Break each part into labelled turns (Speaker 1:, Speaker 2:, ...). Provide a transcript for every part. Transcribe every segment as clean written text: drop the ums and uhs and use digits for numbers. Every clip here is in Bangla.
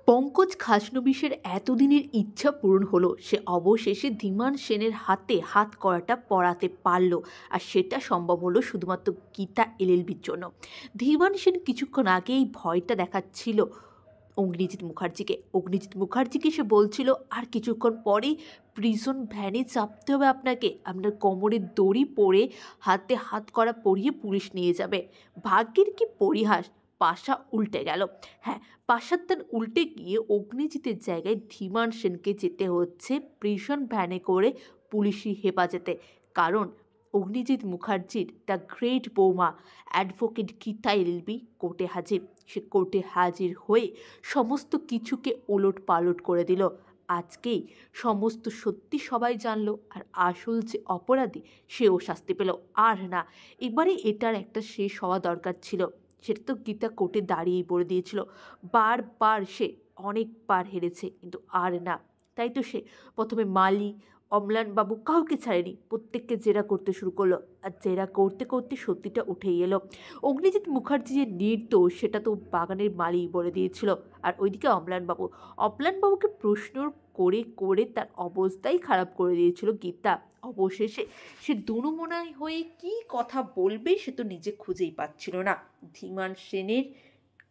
Speaker 1: পঙ্কজ খাজনবিশের এতদিনের ইচ্ছা পূরণ হলো। সে অবশেষে ধীমান সেনের হাতে হাত করাটা পরাতে পারল। আর সেটা সম্ভব হলো শুধুমাত্র গীতা এলএলবির জন্য। ধীমান সেন কিছুক্ষণ আগেই ভয়টা দেখাচ্ছিল অগ্নিজিৎ মুখার্জিকে সে বলছিল আর কিছুক্ষণ পরেই প্রিজন ভ্যানে চাপতে হবে আপনাকে, আপনার কোমরে দড়ি পরে হাতে হাত করা পরিয়ে পুলিশ নিয়ে যাবে। ভাগ্যের কি পরিহাস, পাশা উল্টে গেল। হ্যাঁ, পাশার তার উল্টে গিয়ে অগ্নিজিতের জায়গায় ধীমান সেনকে যেতে হচ্ছে প্রিজন ভ্যানে করে পুলিশি হেফাজতে। কারণ অগ্নিজিৎ মুখার্জির দ্য গ্রেট বৌমা অ্যাডভোকেট গীতা এলএলবি কোর্টে হাজির। সে কোর্টে হাজির হয়ে সমস্ত কিছুকে ওলট পালট করে দিল। আজকেই সমস্ত সত্যি সবাই জানলো, আর আসল যে অপরাধী সেও শাস্তি পেল। আর না, এবারে এটার একটা শেষ হওয়া দরকার ছিল। সেটা তো গীতা কোর্টে দাঁড়িয়েই বলে দিয়েছিল। বারবার সে অনেকবার হেরেছে, কিন্তু আর না। তাই তো সে প্রথমে মালি, অম্লানবাবু কাউকে ছাড়েনি, প্রত্যেককে জেরা করতে শুরু করলো। আর জেরা করতে করতে সত্যিটা উঠেই এলো। অগ্নিজিৎ মুখার্জি যে নির্দোষ সেটা তো বাগানের মালি বলে দিয়েছিল। আর ওইদিকে অম্লানবাবুকে প্রশ্ন করে করে তার অবস্থাই খারাপ করে দিয়েছিল গীতা। অবশেষে সে দুনুমনায় হয়ে কি কথা বলবে সে তো নিজে খুঁজেই পাচ্ছিল না। ধীমান সেনের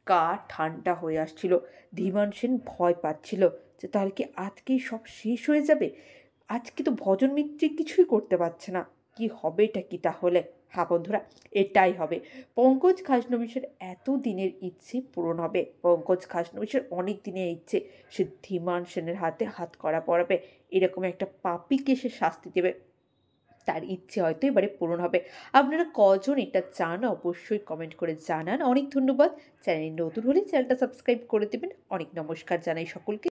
Speaker 1: গা ঠান্ডা হয়ে আসছিল। ধীমান সেন ভয় পাচ্ছিল যে তাহলে কি আজকেই সব শেষ হয়ে যাবে। আজকে তো ভজন মিত্রে কিছুই করতে পারছে না। কি হবে এটা কি তাহলে? হ্যাঁ বন্ধুরা, এটাই হবে। পঙ্কজ খাজনবিশের এত দিনের ইচ্ছে পূরণ হবে। পঙ্কজ খাজনবিশের অনেক দিনের ইচ্ছে, সে ধীমান সেনের হাতে হাত করা পরাবে, এরকম একটা পাপীকে সে শাস্তি দেবে। তার ইচ্ছে হয়তো এবারে পূরণ হবে। আপনারা কজন এটা চান অবশ্যই কমেন্ট করে জানান। অনেক ধন্যবাদ। চ্যানেল নতুন হলে চ্যানেলটা সাবস্ক্রাইব করে দেবেন। অনেক নমস্কার জানাই সকলকে।